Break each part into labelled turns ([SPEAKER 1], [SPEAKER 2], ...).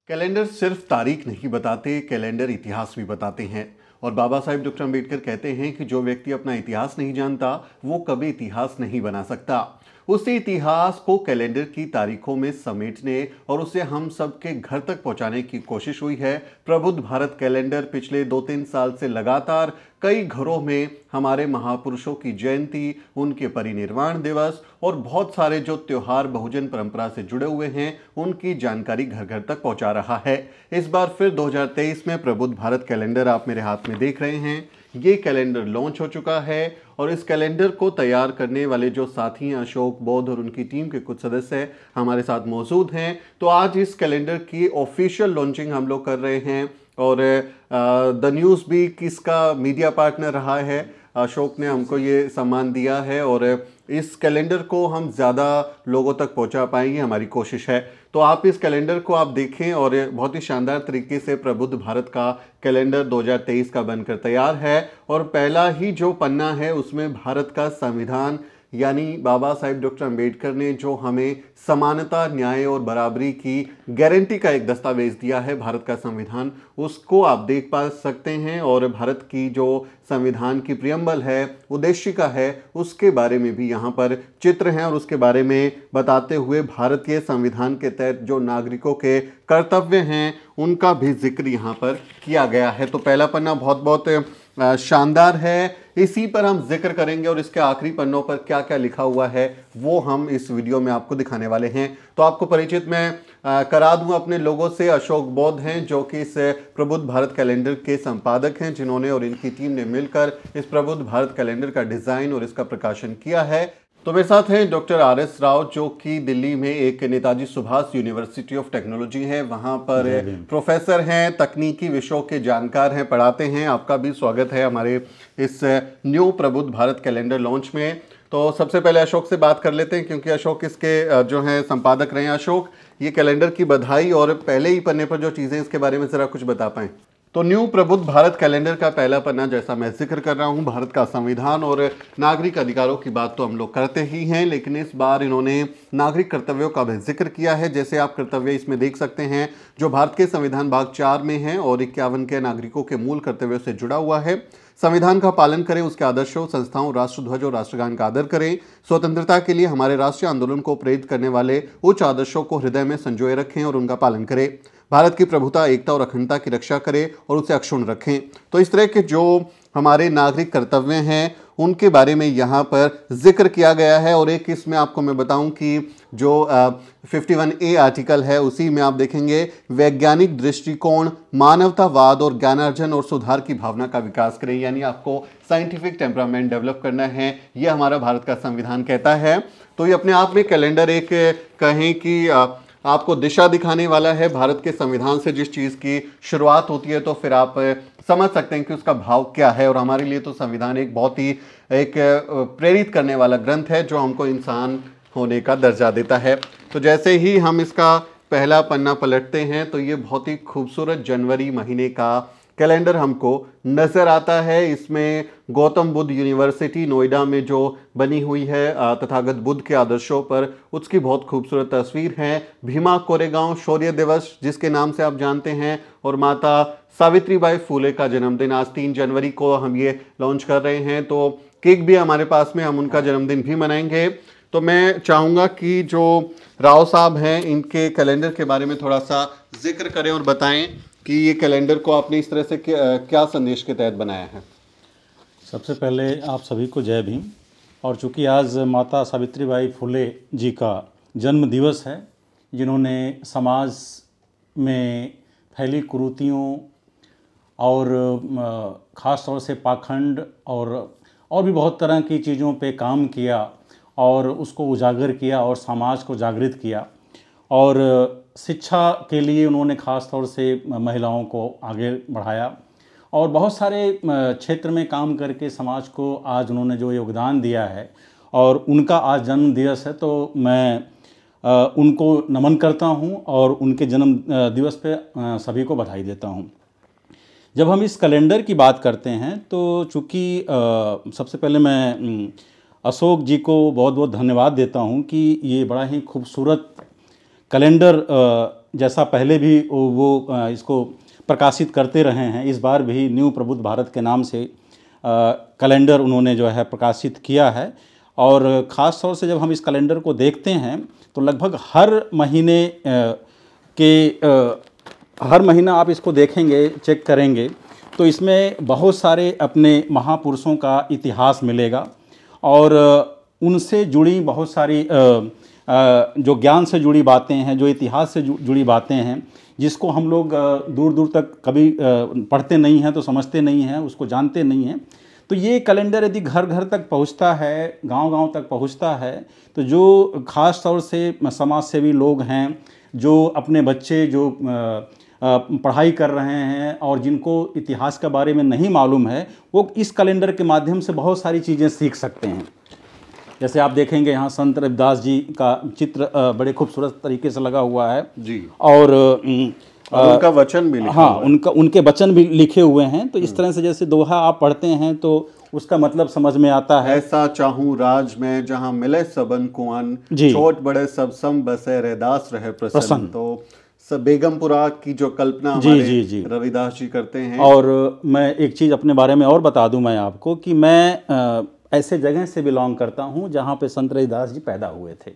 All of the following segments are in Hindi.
[SPEAKER 1] कैलेंडर सिर्फ तारीख नहीं बताते, कैलेंडर इतिहास भी बताते हैं। और बाबा साहेब डॉक्टर अम्बेडकर कहते हैं कि जो व्यक्ति अपना इतिहास नहीं जानता वो कभी इतिहास नहीं बना सकता। उसी इतिहास को कैलेंडर की तारीखों में समेटने और उसे हम सबके घर तक पहुंचाने की कोशिश हुई है। प्रबुद्ध भारत कैलेंडर पिछले 2-3 साल से लगातार कई घरों में हमारे महापुरुषों की जयंती, उनके परिनिर्वाण दिवस और बहुत सारे जो त्योहार बहुजन परंपरा से जुड़े हुए हैं उनकी जानकारी घर घर तक पहुंचा रहा है। इस बार फिर 2023 में प्रबुद्ध भारत कैलेंडर आप मेरे हाथ में देख रहे हैं। ये कैलेंडर लॉन्च हो चुका है और इस कैलेंडर को तैयार करने वाले जो साथी हैं अशोक बौद्ध और उनकी टीम के कुछ सदस्य हमारे साथ मौजूद हैं। तो आज इस कैलेंडर की ऑफिशियल लॉन्चिंग हम लोग कर रहे हैं और द न्यूज़ भी किसका मीडिया पार्टनर रहा है। अशोक ने हमको ये सम्मान दिया है और इस कैलेंडर को हम ज़्यादा लोगों तक पहुंचा पाएंगे, हमारी कोशिश है। तो आप इस कैलेंडर को आप देखें और बहुत ही शानदार तरीके से प्रबुद्ध भारत का कैलेंडर 2023 का बनकर तैयार है। और पहला ही जो पन्ना है उसमें भारत का संविधान यानी बाबा साहेब डॉक्टर अम्बेडकर ने जो हमें समानता, न्याय और बराबरी की गारंटी का एक दस्तावेज दिया है, भारत का संविधान, उसको आप देख पा सकते हैं। और भारत की जो संविधान की प्रियम्बल है, उद्देशिका है, उसके बारे में भी यहाँ पर चित्र हैं और उसके बारे में बताते हुए भारतीय संविधान के तहत जो नागरिकों के कर्तव्य हैं उनका भी जिक्र यहाँ पर किया गया है। तो पहला पन्ना बहुत बहुत शानदार है, इसी पर हम जिक्र करेंगे और इसके आखिरी पन्नों पर क्या क्या लिखा हुआ है वो हम इस वीडियो में आपको दिखाने वाले हैं। तो आपको परिचित मैं करा दूं अपने लोगों से। अशोक बौद्ध हैं जो कि इस प्रबुद्ध भारत कैलेंडर के संपादक हैं, जिन्होंने और इनकी टीम ने मिलकर इस प्रबुद्ध भारत कैलेंडर का डिज़ाइन और इसका प्रकाशन किया है। तो मेरे साथ हैं डॉक्टर RS राव जो कि दिल्ली में एक Netaji Subhash university of technology है, वहाँ पर प्रोफेसर हैं, तकनीकी विषयों के जानकार हैं, पढ़ाते हैं। आपका भी स्वागत है हमारे इस न्यू प्रबुद्ध भारत कैलेंडर लॉन्च में। तो सबसे पहले अशोक से बात कर लेते हैं क्योंकि अशोक इसके जो हैं संपादक रहे हैं। अशोक, ये कैलेंडर की बधाई और पहले ही पन्ने पर जो चीज़ें इसके बारे में ज़रा कुछ बता पाएँ। तो न्यू प्रबुद्ध भारत कैलेंडर का पहला पन्ना, जैसा मैं जिक्र कर रहा हूं, भारत का संविधान और नागरिक अधिकारों की बात तो हम लोग करते ही हैं, लेकिन इस बार इन्होंने नागरिक कर्तव्यों का भी जिक्र किया है। जैसे आप कर्तव्य इसमें देख सकते हैं जो भारत के संविधान भाग 4 में है और 51 के नागरिकों के मूल कर्तव्यों से जुड़ा हुआ है। संविधान का पालन करें, उसके आदर्शों, संस्थाओं, राष्ट्रध्वज और राष्ट्रगान का आदर करें। स्वतंत्रता के लिए हमारे राष्ट्रीय आंदोलन को प्रेरित करने वाले उच्च आदर्शों को हृदय में संजोए रखें और उनका पालन करें। भारत की प्रभुता, एकता और अखंडता की रक्षा करें और उसे अक्षुण्ण रखें। तो इस तरह के जो हमारे नागरिक कर्तव्य हैं उनके बारे में यहाँ पर जिक्र किया गया है। और एक इसमें आपको मैं बताऊं कि जो 51A आर्टिकल है उसी में आप देखेंगे वैज्ञानिक दृष्टिकोण, मानवतावाद और ज्ञानार्जन और सुधार की भावना का विकास करें। यानी आपको साइंटिफिक टेम्परामेंट डेवलप करना है, यह हमारा भारत का संविधान कहता है। तो ये अपने आप में कैलेंडर एक कहें कि आपको दिशा दिखाने वाला है। भारत के संविधान से जिस चीज़ की शुरुआत होती है तो फिर आप समझ सकते हैं कि उसका भाव क्या है। और हमारे लिए तो संविधान एक बहुत ही एक प्रेरित करने वाला ग्रंथ है जो हमको इंसान होने का दर्जा देता है। तो जैसे ही हम इसका पहला पन्ना पलटते हैं तो ये बहुत ही खूबसूरत जनवरी महीने का कैलेंडर हमको नज़र आता है। इसमें गौतम बुद्ध यूनिवर्सिटी नोएडा में जो बनी हुई है तथागत बुद्ध के आदर्शों पर, उसकी बहुत खूबसूरत तस्वीर है। भीमा कोरेगांव शौर्य दिवस जिसके नाम से आप जानते हैं, और माता सावित्रीबाई फुले का जन्मदिन आज 3 जनवरी को हम ये लॉन्च कर रहे हैं। तो केक भी हमारे पास में, हम उनका जन्मदिन भी मनाएंगे। तो मैं चाहूँगा कि जो राव साहब हैं इनके कैलेंडर के बारे में थोड़ा सा जिक्र करें और बताएं कि ये कैलेंडर को आपने इस तरह से क्या संदेश के तहत बनाया है।
[SPEAKER 2] सबसे पहले आप सभी को जय भीम। और चूँकि आज माता सावित्रीबाई फुले जी का जन्म दिवस है, जिन्होंने समाज में फैली कुरीतियों और ख़ास तौर से पाखंड और भी बहुत तरह की चीज़ों पे काम किया और उसको उजागर किया और समाज को जागृत किया। और शिक्षा के लिए उन्होंने ख़ास तौर से महिलाओं को आगे बढ़ाया और बहुत सारे क्षेत्र में काम करके समाज को आज उन्होंने जो योगदान दिया है, और उनका आज जन्म दिवस है। तो मैं उनको नमन करता हूं और उनके जन्म दिवस पे सभी को बधाई देता हूं। जब हम इस कैलेंडर की बात करते हैं तो चूँकि सबसे पहले मैं अशोक जी को बहुत बहुत धन्यवाद देता हूं कि ये बड़ा ही खूबसूरत कैलेंडर जैसा पहले भी वो इसको प्रकाशित करते रहे हैं, इस बार भी न्यू प्रबुद्ध भारत के नाम से कैलेंडर उन्होंने जो है प्रकाशित किया है। और ख़ास तौर से जब हम इस कैलेंडर को देखते हैं तो लगभग हर महीना आप इसको देखेंगे, चेक करेंगे तो इसमें बहुत सारे अपने महापुरुषों का इतिहास मिलेगा और उनसे जुड़ी बहुत सारी जो ज्ञान से जुड़ी बातें हैं, जो इतिहास से जुड़ी बातें हैं, जिसको हम लोग दूर दूर तक कभी पढ़ते नहीं हैं तो समझते नहीं हैं, उसको जानते नहीं हैं। तो ये कैलेंडर यदि घर घर तक पहुंचता है, गांव गांव तक पहुंचता है, तो जो ख़ास तौर से समाज सेवी लोग हैं, जो अपने बच्चे जो पढ़ाई कर रहे हैं और जिनको इतिहास के बारे में नहीं मालूम है, वो इस कैलेंडर के माध्यम से बहुत सारी चीज़ें सीख सकते हैं। जैसे आप देखेंगे यहाँ संत रविदास जी का चित्र बड़े खूबसूरत तरीके से लगा हुआ है
[SPEAKER 1] जी,
[SPEAKER 2] और
[SPEAKER 1] उनका वचन भी लिखा
[SPEAKER 2] हाँ,
[SPEAKER 1] हुआ है।
[SPEAKER 2] उनके वचन भी लिखे हुए हैं। तो इस तरह से जैसे दोहा आप पढ़ते हैं तो उसका मतलब समझ में आता है।
[SPEAKER 1] ऐसा चाहूं राज में जहां मिले सबन कुआन,
[SPEAKER 2] जी।
[SPEAKER 1] छोट बड़े सब सम बसे रैदास रहे प्रसन्न। तो बेगमपुरा की जो कल्पना हमारे रविदास जी करते हैं।
[SPEAKER 2] और मैं एक चीज़ अपने बारे में और बता दूं मैं आपको कि मैं ऐसे जगह से बिलोंग करता हूं जहां पे संत रविदास जी पैदा हुए थे।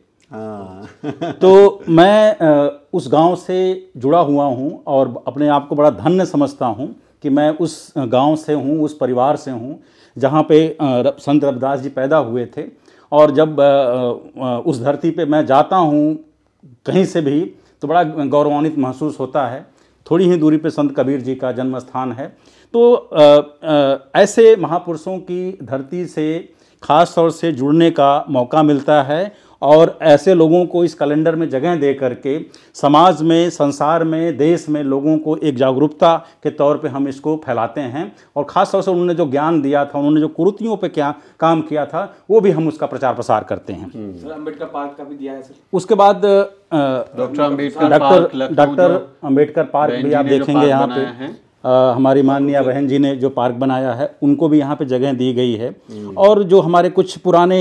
[SPEAKER 2] तो मैं उस गांव से जुड़ा हुआ हूं और अपने आप को बड़ा धन्य समझता हूं कि मैं उस गांव से हूं, उस परिवार से हूं जहां पे संत रविदास जी पैदा हुए थे। और जब उस धरती पे मैं जाता हूं कहीं से भी तो बड़ा गौरवान्वित महसूस होता है। थोड़ी ही दूरी पे संत कबीर जी का जन्म स्थान है। तो ऐसे महापुरुषों की धरती से ख़ास तौर से जुड़ने का मौका मिलता है और ऐसे लोगों को इस कैलेंडर में जगह दे करके समाज में, संसार में, देश में लोगों को एक जागरूकता के तौर पे हम इसको फैलाते हैं। और ख़ास तौर से उन्होंने जो ज्ञान दिया था, उन्होंने जो कुरीतियों पे क्या काम किया था, वो भी हम उसका प्रचार प्रसार करते हैं।
[SPEAKER 3] सर अम्बेडकर पार्क का भी दिया है सर।
[SPEAKER 2] उसके बाद
[SPEAKER 1] डॉक्टर
[SPEAKER 2] अम्बेडकर पार्क भी आप देखेंगे यहाँ पे हमारी माननीय बहन जी ने जो पार्क बनाया है उनको भी यहाँ पे जगह दी गई है। और जो हमारे कुछ पुराने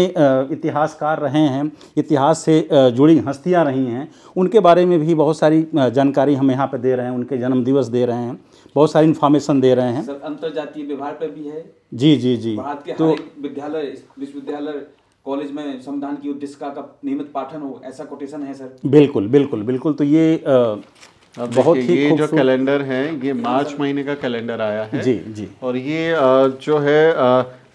[SPEAKER 2] इतिहासकार रहे हैं, इतिहास से जुड़ी हस्तियाँ रही हैं, उनके बारे में भी बहुत सारी जानकारी हम यहाँ पे दे रहे हैं, उनके जन्म दिवस दे रहे हैं, बहुत सारी इन्फॉर्मेशन दे रहे हैं।
[SPEAKER 3] सर अंतर्जातीय व्यवहार पर भी है।
[SPEAKER 2] जी जी जी।
[SPEAKER 3] भारत के
[SPEAKER 2] तो
[SPEAKER 3] हर एक विद्यालय, विश्वविद्यालय, कॉलेज में संविधान की उद्देशिका का नियमित पाठन हो, ऐसा कोटेशन है सर।
[SPEAKER 2] बिल्कुल बिल्कुल बिल्कुल। तो ये बहुत ही
[SPEAKER 1] ये जो कैलेंडर है ये मार्च महीने का कैलेंडर आया है।
[SPEAKER 2] जी जी।
[SPEAKER 1] और ये जो है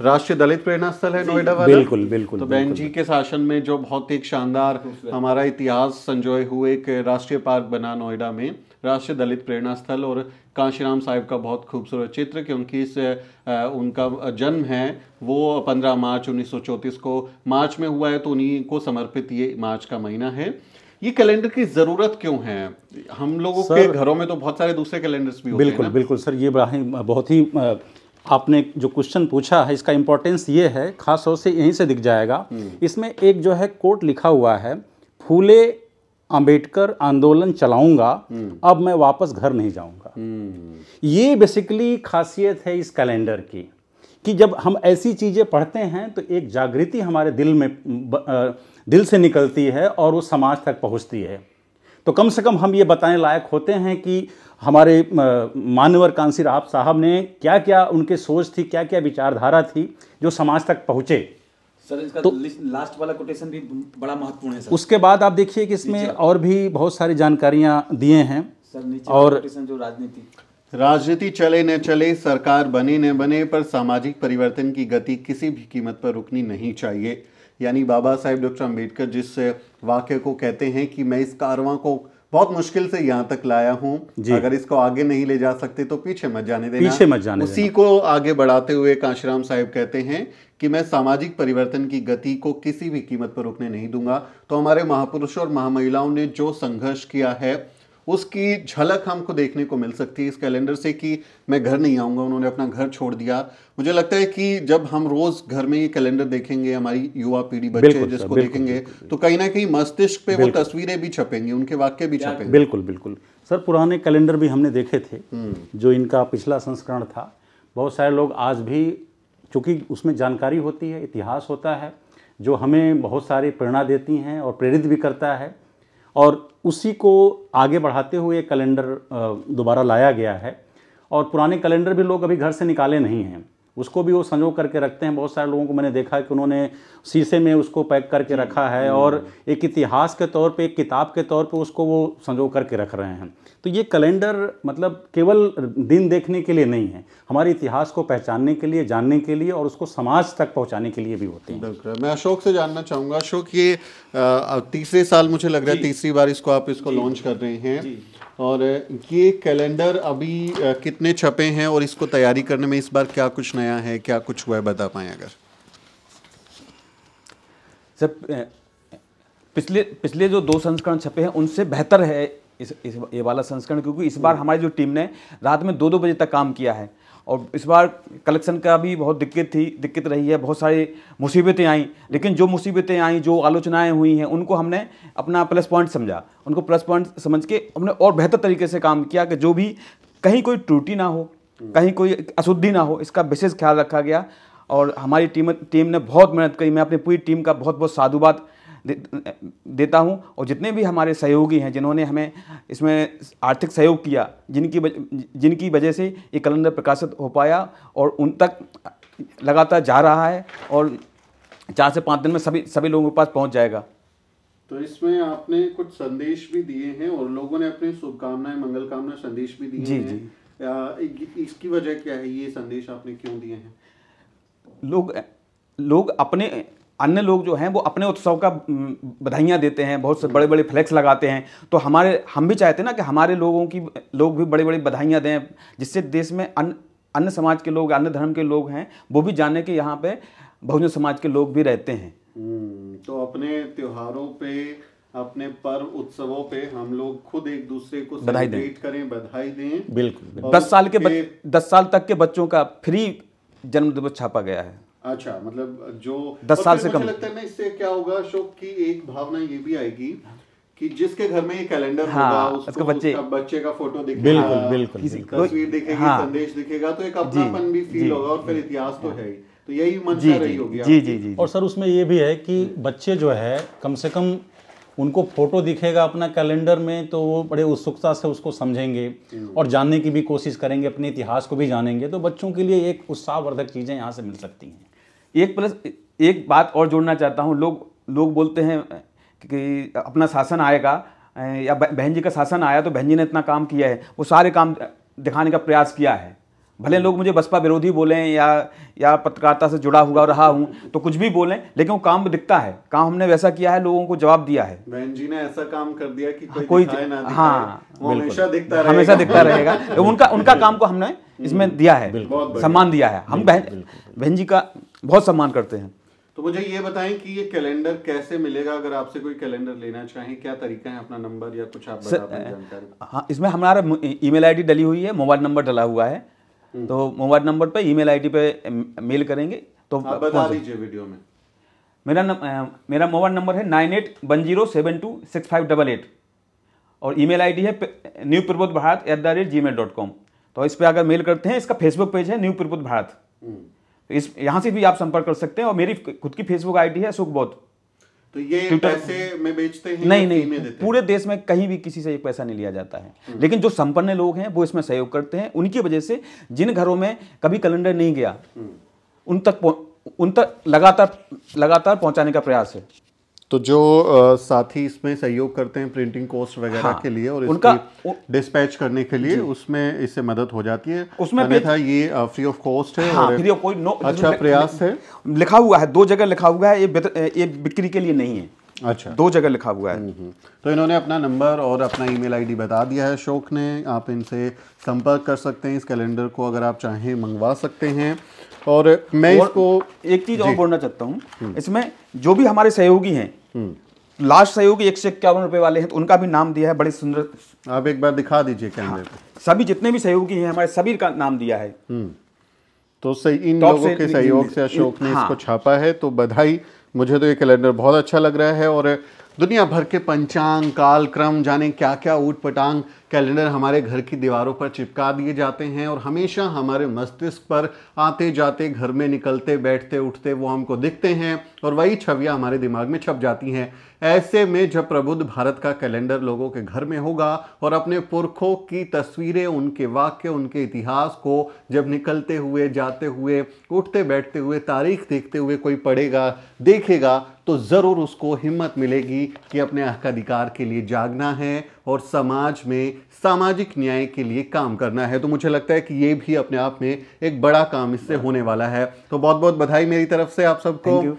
[SPEAKER 1] राष्ट्रीय दलित प्रेरणा स्थल है नोएडा वाला।
[SPEAKER 2] बिल्कुल बिल्कुल।
[SPEAKER 1] तो बहन जी के शासन में जो बहुत एक शानदार हमारा इतिहास संजोए हुए एक राष्ट्रीय पार्क बना नोएडा में, राष्ट्रीय दलित प्रेरणा स्थल। और कांशीराम साहिब का बहुत खूबसूरत चित्र, क्योंकि इस उनका जन्म है वो 15 मार्च 1934 को मार्च में हुआ है, तो उन्हीं को समर्पित ये मार्च का महीना है। ये कैलेंडर की ज़रूरत क्यों है? हम लोगों के घरों में तो बहुत सारे दूसरे कैलेंडर्स भी होते हैं।
[SPEAKER 2] बिल्कुल बिल्कुल सर, ये बहुत ही आपने जो क्वेश्चन पूछा है इसका इम्पोर्टेंस ये है, खास तौर से यहीं से दिख जाएगा। इसमें एक जो है कोट लिखा हुआ है, फूले अंबेडकर आंदोलन चलाऊंगा, अब मैं वापस घर नहीं जाऊंगा। ये बेसिकली खासियत है इस कैलेंडर की कि जब हम ऐसी चीज़ें पढ़ते हैं तो एक जागृति हमारे दिल से निकलती है और वो समाज तक पहुंचती है। तो कम से कम हम ये बताने लायक होते हैं कि हमारे माननीय कांशीराम साहब ने क्या क्या उनके सोच थी, क्या क्या विचारधारा थी जो समाज तक पहुँचे।
[SPEAKER 3] सर इसका तो लास्ट वाला कोटेशन भी बड़ा महत्वपूर्ण है सर।
[SPEAKER 2] उसके बाद आप देखिए कि इसमें और भी बहुत सारी जानकारियाँ दिए हैं
[SPEAKER 3] सर। नीचे
[SPEAKER 2] और
[SPEAKER 3] कोटेशन जो
[SPEAKER 1] राजनीति चले न चले, सरकार बने न बने, पर सामाजिक परिवर्तन की गति किसी भी कीमत पर रुकनी नहीं चाहिए। यानी बाबा साहेब डॉक्टर अम्बेडकर जिस वाक्य को कहते हैं कि मैं इस कारवां को बहुत मुश्किल से यहाँ तक लाया हूँ, अगर इसको आगे नहीं ले जा सकते तो पीछे मत जाने देना,
[SPEAKER 2] पीछे मत जाने
[SPEAKER 1] उसी को आगे बढ़ाते हुए कांशीराम साहिब कहते हैं कि मैं सामाजिक परिवर्तन की गति को किसी भी कीमत पर रुकने नहीं दूंगा। तो हमारे महापुरुषों और महामहिलाओं ने जो संघर्ष किया है उसकी झलक हमको देखने को मिल सकती है इस कैलेंडर से कि मैं घर नहीं आऊँगा, उन्होंने अपना घर छोड़ दिया। मुझे लगता है कि जब हम रोज़ घर में ये कैलेंडर देखेंगे, हमारी युवा पीढ़ी बच्चे जिसको देखेंगे, तो कहीं ना कहीं मस्तिष्क पे वो तस्वीरें भी छपेंगी, उनके वाक्य भी छपेंगे।
[SPEAKER 2] बिल्कुल बिल्कुल सर, पुराने कैलेंडर भी हमने देखे थे जो इनका पिछला संस्करण था। बहुत सारे लोग आज भी, चूँकि उसमें जानकारी होती है, इतिहास होता है, जो हमें बहुत सारी प्रेरणा देती हैं और प्रेरित भी करता है। और उसी को आगे बढ़ाते हुए कैलेंडर दोबारा लाया गया है। और पुराने कैलेंडर भी लोग अभी घर से निकाले नहीं हैं, उसको भी वो संजो करके रखते हैं। बहुत सारे लोगों को मैंने देखा है कि उन्होंने शीशे में उसको पैक करके रखा है और एक इतिहास के तौर पे, एक किताब के तौर पे उसको वो संजो करके रख रहे हैं। तो ये कैलेंडर मतलब केवल दिन देखने के लिए नहीं है, हमारे इतिहास को पहचानने के लिए, जानने के लिए और उसको समाज तक पहुंचाने के लिए भी होते हैं।
[SPEAKER 1] बिल्कुल। मैं अशोक से जानना चाहूँगा, अशोक ये तीसरे साल मुझे लग रहा है, तीसरी बार इसको लॉन्च कर रहे हैं, और ये कैलेंडर अभी कितने छपे हैं और इसको तैयारी करने में इस बार क्या कुछ नया है, क्या कुछ हुआ है, बता पाएँ अगर।
[SPEAKER 3] सर पिछले जो 2 संस्करण छपे हैं उनसे बेहतर है ये वाला संस्करण, क्योंकि इस बार हमारी जो टीम ने रात में 2-2 बजे तक काम किया है। और इस बार कलेक्शन का भी बहुत दिक्कत रही है, बहुत सारी मुसीबतें आई, लेकिन जो मुसीबतें आई, जो आलोचनाएं हुई हैं, उनको हमने अपना प्लस पॉइंट समझा, उनको प्लस पॉइंट समझ के हमने और बेहतर तरीके से काम किया कि जो भी कहीं कोई त्रुटि ना हो, कहीं कोई अशुद्धि ना हो, इसका विशेष ख्याल रखा गया। और हमारी टीम ने बहुत मेहनत करी। मैं अपनी पूरी टीम का बहुत बहुत साधुवाद देता हूं। और जितने भी हमारे सहयोगी हैं, जिन्होंने हमें इसमें आर्थिक सहयोग किया, जिनकी वजह से ये कैलेंडर प्रकाशित हो पाया और उन तक लगातार जा रहा है, और 4 से 5 दिन में सभी लोगों के पास पहुंच जाएगा।
[SPEAKER 1] तो इसमें आपने कुछ संदेश भी दिए हैं और लोगों ने अपनी शुभकामनाएं, मंगल कामना संदेश भी दिए हैं। जी। इसकी वजह क्या है, ये संदेश आपने क्यों दिए हैं?
[SPEAKER 3] लोग अपने अन्य लोग जो हैं वो अपने उत्सव का बधाइयाँ देते हैं, बहुत से बड़े बड़े फ्लैक्स लगाते हैं। तो हम भी चाहते हैं ना कि हमारे लोग भी बड़ी बड़ी बधाइयाँ दें, जिससे देश में अन्य समाज के लोग, अन्य धर्म के लोग हैं, वो भी जाने के यहाँ पे बहुजन समाज के लोग भी रहते हैं।
[SPEAKER 1] तो अपने त्योहारों पे, अपने पर्व उत्सवों पे हम लोग खुद एक दूसरे को सेलिब्रेट करें, बधाई दें।
[SPEAKER 2] बिल्कुल।
[SPEAKER 3] 10 साल तक के बच्चों का फ्री जन्म दिवस छापा गया है।
[SPEAKER 1] अच्छा, मतलब जो
[SPEAKER 3] 10 साल से कम।
[SPEAKER 1] मुझे लगता है ना, इससे क्या होगा अशोक की एक भावना ये भी आएगी कि जिसके घर में ये कैलेंडर होगा, उसको बच्चे का फोटो दिखेगा,
[SPEAKER 2] बिल्कुल
[SPEAKER 1] तस्वीर दिखेगी, संदेश दिखेगा, तो एक अपनापन भी फील होगा। और फिर इतिहास तो है ही, तो यही मंशा रही होगी।
[SPEAKER 2] जी। और सर उसमें ये भी है कि बच्चे जो है कम से कम उनको फोटो दिखेगा अपना कैलेंडर में, तो वो बड़े उत्सुकता से उसको समझेंगे और जानने की भी कोशिश करेंगे, अपने इतिहास को भी जानेंगे। तो बच्चों के लिए एक उत्साहवर्धक चीज़ें यहाँ से मिल सकती हैं।
[SPEAKER 3] एक बात और जोड़ना चाहता हूँ। लोग बोलते हैं कि अपना शासन आएगा या बहन जी का शासन आया तो बहन जी ने इतना काम किया है, वो सारे काम दिखाने का प्रयास किया है। भले लोग मुझे बसपा विरोधी बोलें या पत्रकारिता से जुड़ा हुआ रहा हूँ तो कुछ भी बोलें, लेकिन वो काम दिखता है, काम हमने वैसा किया है, लोगों को जवाब दिया है।
[SPEAKER 1] बहन जी ने ऐसा काम कर दिया कि कोई दिखाए ना दिखाए,
[SPEAKER 3] हाँ,
[SPEAKER 1] वो हमेशा दिखता रहेगा।
[SPEAKER 3] उनका काम को हमने इसमें दिया है, सम्मान दिया है। हम बहन जी का बहुत सम्मान करते हैं।
[SPEAKER 1] तो मुझे ये बताएं कि ये कैलेंडर कैसे मिलेगा, अगर आपसे कोई कैलेंडर लेना चाहे, क्या तरीका है, अपना नंबर या कुछ आप बता पाएं जानकारी?
[SPEAKER 3] हाँ, इसमें हमारा ईमेल आईडी डली हुई है, मोबाइल नंबर डला हुआ है। तो मोबाइल नंबर पे, ईमेल आईडी पे मेल करेंगे तो
[SPEAKER 1] आप बता दीजिए वीडियो में।
[SPEAKER 3] मेरा मोबाइल नंबर है 9810726588 और ईमेल आईडी है newprabodhbharat@gmail.com। तो इस पे अगर मेल करते हैं, इसका फेसबुक पेज है न्यू प्रबोध भारत, तो इस यहाँ से भी आप संपर्क कर सकते हैं। और मेरी खुद की फेसबुक आईडी है अशोक बौद्ध।
[SPEAKER 1] तो ये पैसे में बेचते हैं?
[SPEAKER 3] नहीं, पूरे देश में कहीं भी किसी से एक पैसा नहीं लिया जाता है, लेकिन जो संपन्न लोग हैं वो इसमें सहयोग करते हैं। उनकी वजह से जिन घरों में कभी कैलेंडर नहीं गया, उन तक लगातार पहुंचाने का प्रयास है।
[SPEAKER 1] तो जो साथी इसमें सहयोग करते हैं प्रिंटिंग कॉस्ट वगैरह के लिए और
[SPEAKER 3] उनका
[SPEAKER 1] डिस्पैच करने के लिए, उसमें इससे मदद हो जाती है। उसमें था ये फ्री ऑफ कॉस्ट है।
[SPEAKER 3] हाँ, फ्री ऑफ कोई
[SPEAKER 1] अच्छा प्रयास है।
[SPEAKER 3] लिखा हुआ है, 2 जगह लिखा हुआ है, ये बिक्री के लिए नहीं है।
[SPEAKER 1] अच्छा,
[SPEAKER 3] 2 जगह लिखा हुआ है।
[SPEAKER 1] तो इन्होंने अपना नंबर और अपना ईमेल आईडी बता दिया है अशोक ने, आप इनसे संपर्क कर सकते हैं। इस कैलेंडर को अगर आप चाहें मंगवा सकते हैं। और मैं इसको
[SPEAKER 3] एक चीज और बोलना चाहता हूँ, इसमें जो भी हमारे सहयोगी हैं, लास्ट सहयोगी 151 रुपए वाले हैं, तो उनका भी नाम दिया है। बड़े सुंदर,
[SPEAKER 1] आप एक बार दिखा दीजिए कैमरे पे।
[SPEAKER 3] सभी जितने भी सहयोगी हैं हमारे, सभी का नाम दिया है।
[SPEAKER 1] तो सही इन लोगों के सहयोग से अशोक ने इसको छापा है, तो बधाई। मुझे तो ये कैलेंडर बहुत अच्छा लग रहा है। और दुनिया भर के पंचांग, कालक्रम, जाने क्या क्या ऊट पटांग कैलेंडर हमारे घर की दीवारों पर चिपका दिए जाते हैं और हमेशा हमारे मस्तिष्क पर आते जाते, घर में निकलते, बैठते, उठते वो हमको दिखते हैं और वही छवियां हमारे दिमाग में छप जाती हैं। ऐसे में जब प्रबुद्ध भारत का कैलेंडर लोगों के घर में होगा और अपने पुरखों की तस्वीरें, उनके वाक्य, उनके इतिहास को जब निकलते हुए, जाते हुए, उठते बैठते हुए, तारीख देखते हुए कोई पढ़ेगा, देखेगा, तो ज़रूर उसको हिम्मत मिलेगी कि अपने हक अधिकार के लिए जागना है और समाज में सामाजिक न्याय के लिए काम करना है। तो मुझे लगता है कि ये भी अपने आप में एक बड़ा काम इससे होने वाला है। तो बहुत बहुत बधाई मेरी तरफ से आप सबको।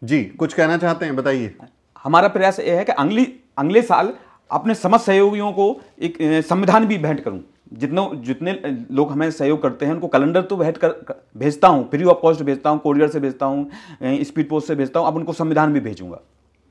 [SPEAKER 1] जी, कुछ कहना चाहते हैं, बताइए।
[SPEAKER 3] हमारा प्रयास ये है कि अगले साल अपने समस्त सहयोगियों को एक संविधान भी भेंट करूं। जितने लोग हमें सहयोग करते हैं उनको कैलेंडर तो भेजता हूं, फ्री ऑफ कॉस्ट भेजता हूं, कोरियर से भेजता हूं, स्पीड पोस्ट से भेजता हूं, अब उनको संविधान भी भेजूंगा।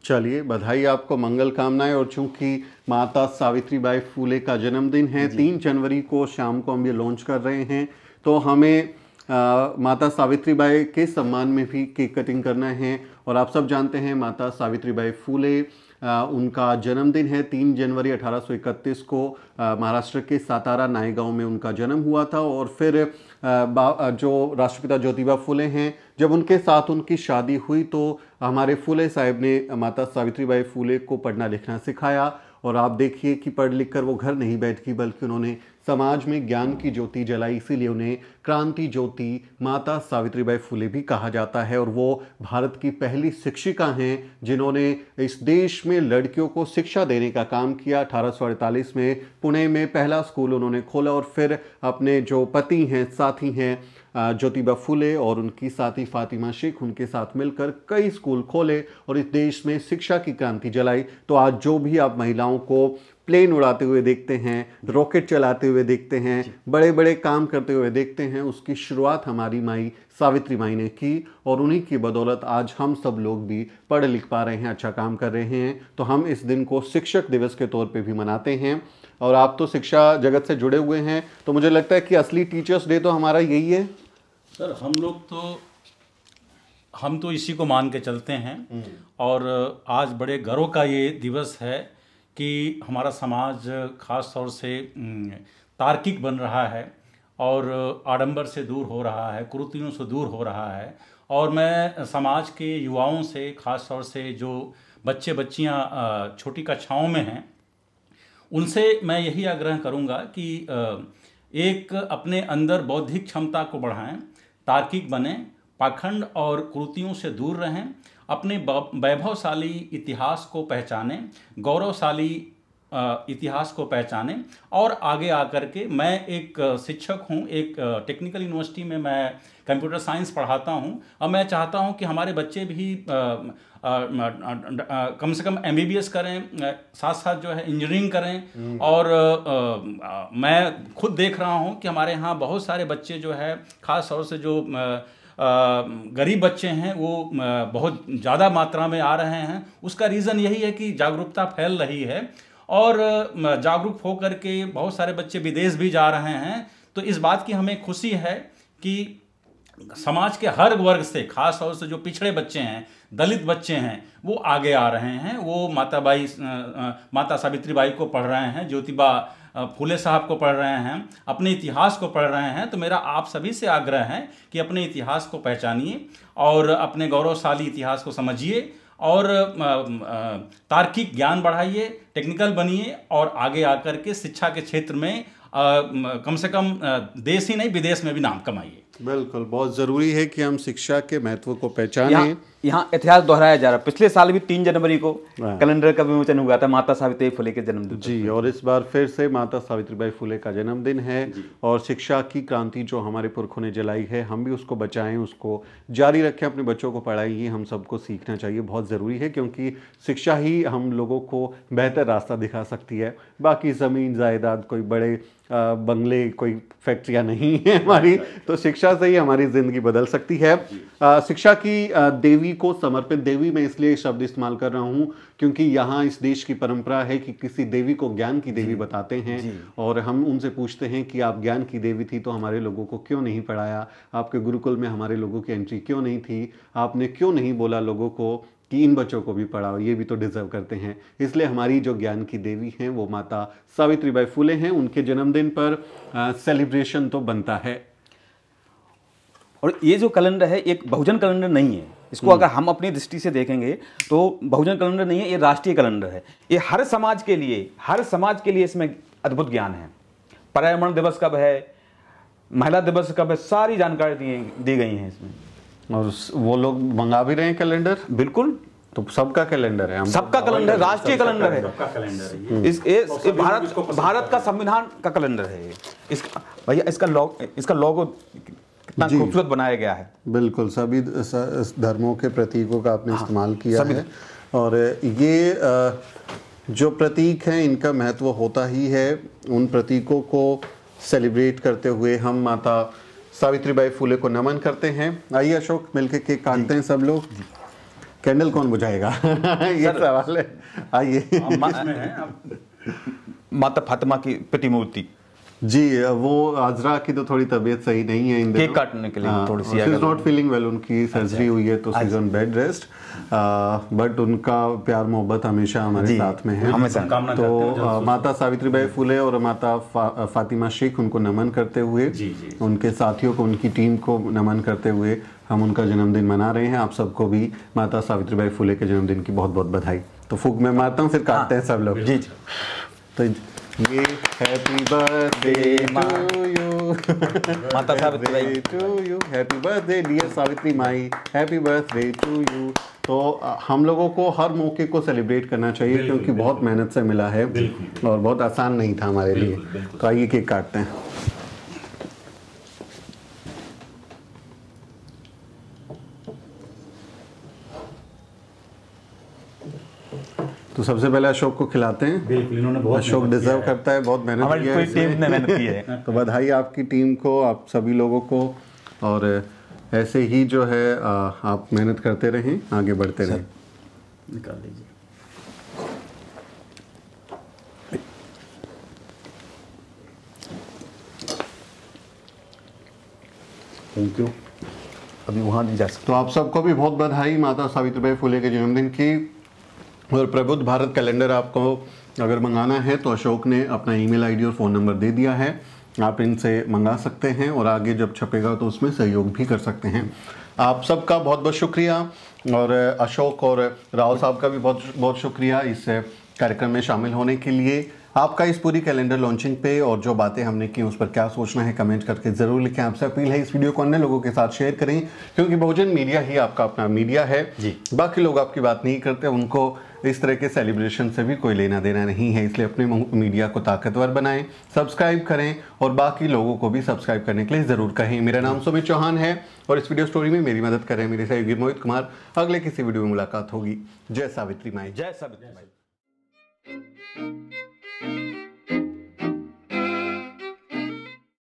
[SPEAKER 1] चलिए, बधाई आपको, मंगल कामनाएं। और चूंकि माता सावित्रीबाई फूले का जन्मदिन है, 3 जनवरी को शाम को हम ये लॉन्च कर रहे हैं, तो हमें माता सावित्रीबाई के सम्मान में भी केक कटिंग करना है। और आप सब जानते हैं माता सावित्रीबाई फूले, उनका जन्मदिन है 3 जनवरी 1831 को। महाराष्ट्र के सातारा नायगांव में उनका जन्म हुआ था। और फिर जो राष्ट्रपिता ज्योतिबा फुले हैं, जब उनके साथ उनकी शादी हुई तो हमारे फुले साहब ने माता सावित्रीबाई फुले को पढ़ना लिखना सिखाया। और आप देखिए कि पढ़ लिख कर वो घर नहीं बैठ गई, बल्कि उन्होंने समाज में ज्ञान की ज्योति जलाई। इसीलिए उन्हें क्रांति ज्योति माता सावित्रीबाई फुले भी कहा जाता है। और वो भारत की पहली शिक्षिका हैं जिन्होंने इस देश में लड़कियों को शिक्षा देने का काम किया। 1848 में पुणे में पहला स्कूल उन्होंने खोला और फिर अपने जो पति हैं, साथी हैं ज्योतिबा फुले और उनकी साथी फातिमा शेख, उनके साथ मिलकर कई स्कूल खोले और इस देश में शिक्षा की क्रांति जलाई। तो आज जो भी आप महिलाओं को प्लेन उड़ाते हुए देखते हैं, रॉकेट चलाते हुए देखते हैं, बड़े बड़े काम करते हुए देखते हैं, उसकी शुरुआत हमारी माई सावित्री माई ने की। और उन्हीं की बदौलत आज हम सब लोग भी पढ़ लिख पा रहे हैं, अच्छा काम कर रहे हैं। तो हम इस दिन को शिक्षक दिवस के तौर पे भी मनाते हैं। और आप तो शिक्षा जगत से जुड़े हुए हैं, तो मुझे लगता है कि असली टीचर्स डे तो हमारा यही है।
[SPEAKER 2] सर, हम तो इसी को मान के चलते हैं। और आज बड़े गर्व का ये दिवस है कि हमारा समाज खास तौर से तार्किक बन रहा है और आडंबर से दूर हो रहा है, कुरीतियों से दूर हो रहा है। और मैं समाज के युवाओं से, खास तौर से जो बच्चे बच्चियां छोटी कक्षाओं में हैं, उनसे मैं यही आग्रह करूंगा कि एक अपने अंदर बौद्धिक क्षमता को बढ़ाएं, तार्किक बने, पाखंड और कुरीतियों से दूर रहें, अपने वैभवशाली इतिहास को पहचानें, गौरवशाली इतिहास को पहचानें। और आगे आकर के, मैं एक शिक्षक हूं, एक टेक्निकल यूनिवर्सिटी में मैं कंप्यूटर साइंस पढ़ाता हूं और मैं चाहता हूं कि हमारे बच्चे भी कम से कम MBBS करें, साथ साथ जो है इंजीनियरिंग करें। और मैं खुद देख रहा हूं कि हमारे यहाँ बहुत सारे बच्चे जो है, खास तौर से जो गरीब बच्चे हैं, वो बहुत ज़्यादा मात्रा में आ रहे हैं। उसका रीज़न यही है कि जागरूकता फैल रही है और जागरूक होकर के बहुत सारे बच्चे विदेश भी जा रहे हैं। तो इस बात की हमें खुशी है कि समाज के हर वर्ग से, खास तौर से जो पिछड़े बच्चे हैं, दलित बच्चे हैं, वो आगे आ रहे हैं। वो माता सावित्रीबाई को पढ़ रहे हैं, ज्योतिबा फुले साहब को पढ़ रहे हैं, अपने इतिहास को पढ़ रहे हैं। तो मेरा आप सभी से आग्रह है कि अपने इतिहास को पहचानिए और अपने गौरवशाली इतिहास को समझिए और तार्किक ज्ञान बढ़ाइए, टेक्निकल बनिए और आगे आकर के शिक्षा के क्षेत्र में कम से कम देश ही नहीं, विदेश में भी नाम कमाइए।
[SPEAKER 1] बिल्कुल, बहुत ज़रूरी है कि हम शिक्षा के महत्व को पहचानें।
[SPEAKER 3] यहाँ इतिहास दोहराया जा रहा है। पिछले साल भी 3 जनवरी को कैलेंडर का विमोचन हुआ था माता सावित्री फुले के जन्मदिन।
[SPEAKER 1] जी, और इस बार फिर से माता सावित्रीबाई फुले का जन्मदिन है और शिक्षा की क्रांति जो हमारे पुरखों ने जलाई है, हम भी उसको बचाएं, उसको जारी रखें, अपने बच्चों को पढ़ाइए। हम सबको सीखना चाहिए, बहुत ज़रूरी है, क्योंकि शिक्षा ही हम लोगों को बेहतर रास्ता दिखा सकती है। बाकी ज़मीन जायदाद, कोई बड़े बंगले, कोई फैक्ट्रियाँ नहीं है हमारी, तो शिक्षा से ही हमारी ज़िंदगी बदल सकती है। शिक्षा की देवी को समर्पित, देवी मैं इसलिए शब्द इस्तेमाल कर रहा हूँ क्योंकि यहाँ इस देश की परंपरा है कि किसी देवी को ज्ञान की देवी बताते हैं और हम उनसे पूछते हैं कि आप ज्ञान की देवी थी तो हमारे लोगों को क्यों नहीं पढ़ाया, आपके गुरुकुल में हमारे लोगों की एंट्री क्यों नहीं थी, आपने क्यों नहीं बोला लोगों को कि इन बच्चों को भी पढ़ाओ, ये भी तो डिजर्व करते हैं। इसलिए हमारी जो ज्ञान की देवी हैं वो माता सावित्रीबाई फुले हैं। उनके जन्मदिन पर सेलिब्रेशन तो बनता है।
[SPEAKER 3] और ये जो कैलेंडर है एक बहुजन कैलेंडर नहीं है, इसको अगर हम अपनी दृष्टि से देखेंगे तो बहुजन कैलेंडर नहीं है, ये राष्ट्रीय कैलेंडर है। ये हर समाज के लिए इसमें अद्भुत ज्ञान है। पर्यावरण दिवस कब है, महिला दिवस कब है, सारी जानकारी दी गई है इसमें।
[SPEAKER 1] और वो लोग मंगा भी रहे हैं कैलेंडर।
[SPEAKER 3] बिल्कुल,
[SPEAKER 1] तो सबका कैलेंडर है,
[SPEAKER 3] सबका कैलेंडर, राष्ट्रीय कैलेंडर है।
[SPEAKER 2] सबका कैलेंडर है ये।
[SPEAKER 3] भारत का संविधान का कैलेंडर है ये। भैया इसका लोगो कितना खूबसूरत बनाया गया है।
[SPEAKER 1] बिल्कुल, सभी धर्मों के प्रतीकों का आपने इस्तेमाल किया है। और ये जो प्रतीक हैं इनका महत्व होता ही है। उन प्रतीकों को सेलिब्रेट करते हुए हम माता सावित्रीबाई फुले को नमन करते हैं। आइए अशोक, मिलके केक काटते हैं सब लोग। कैंडल कौन बुझाएगा ये सवाल है। आइए।
[SPEAKER 3] माता फातिमा की प्रतिमूर्ति
[SPEAKER 1] जी, वो आजरा की तो थोड़ी तबीयत सही नहीं है इन दिनों,
[SPEAKER 3] केक काटने के लिए थोड़ी सी
[SPEAKER 1] she is not feeling well, उनकी सर्जरी हुई है तो she is on bed rest. But उनका प्यार मोहब्बत हमेशा हमारे साथ में है। तो माता सावित्रीबाई फुले और माता फातिमा शेख, उनको नमन करते हुए, उनके साथियों को, उनकी टीम को नमन करते हुए हम उनका जन्मदिन मना रहे हैं। आप सबको भी माता सावित्रीबाई फुले के जन्मदिन की बहुत बहुत बधाई। तो फूक मैं मारता हूँ, फिर काटते हैं सब लोग।
[SPEAKER 3] जी।
[SPEAKER 1] तो ये हैप्पी बर्थडे टू यू
[SPEAKER 3] माता Savitribai
[SPEAKER 1] to you, happy birthday dear Savitri माई, हैप्पी बर्थडे टू यू। तो हम लोगों को हर मौके को सेलिब्रेट करना चाहिए क्योंकि बहुत मेहनत से मिला है और बहुत आसान नहीं था हमारे लिए। तो आइए केक काटते हैं। तो सबसे पहले अशोक को खिलाते हैं।
[SPEAKER 2] बिल्कुल, इन्होंने बहुत
[SPEAKER 1] अशोक डिजर्व करता है, बहुत मेहनत
[SPEAKER 3] हमारी
[SPEAKER 1] किया
[SPEAKER 3] पूरी
[SPEAKER 1] है
[SPEAKER 3] टीम
[SPEAKER 1] इसने।
[SPEAKER 3] ने मेहनत की है।
[SPEAKER 1] तो बधाई आपकी टीम को, आप सभी लोगों को। और ऐसे ही जो है आप मेहनत करते रहें, आगे बढ़ते रहें।
[SPEAKER 2] निकाल लीजिए।
[SPEAKER 3] Thank you. अभी वहाँ नहीं जा सकते।
[SPEAKER 1] तो आप सबको भी बहुत बधाई माता सावित्रीबाई फुले के जन्मदिन की। और प्रबुद्ध भारत कैलेंडर आपको अगर मंगाना है तो अशोक ने अपना ईमेल आईडी और फ़ोन नंबर दे दिया है, आप इनसे मंगा सकते हैं और आगे जब छपेगा तो उसमें सहयोग भी कर सकते हैं। आप सबका बहुत बहुत शुक्रिया और अशोक और राव साहब का भी बहुत बहुत शुक्रिया इस कार्यक्रम में शामिल होने के लिए। आपका इस पूरी कैलेंडर लॉन्चिंग पे और जो बातें हमने की उस पर क्या सोचना है कमेंट करके ज़रूर लिखें। आपसे अपील है इस वीडियो को अन्य लोगों के साथ शेयर करें क्योंकि बहुजन मीडिया ही आपका अपना मीडिया है। बाकी लोग आपकी बात नहीं करते, उनको इस तरह के सेलिब्रेशन से भी कोई लेना देना नहीं है। इसलिए अपने मीडिया को ताकतवर बनाएं, सब्सक्राइब करें और बाकी लोगों को भी सब्सक्राइब करने के लिए ज़रूर कहें। मेरा नाम सुमित चौहान है और इस वीडियो स्टोरी में मेरी मदद करें मेरे सहयोगी मोहित कुमार। अगले किसी वीडियो में मुलाकात होगी। जय सावित्री माई।
[SPEAKER 3] जय सावित्री माई।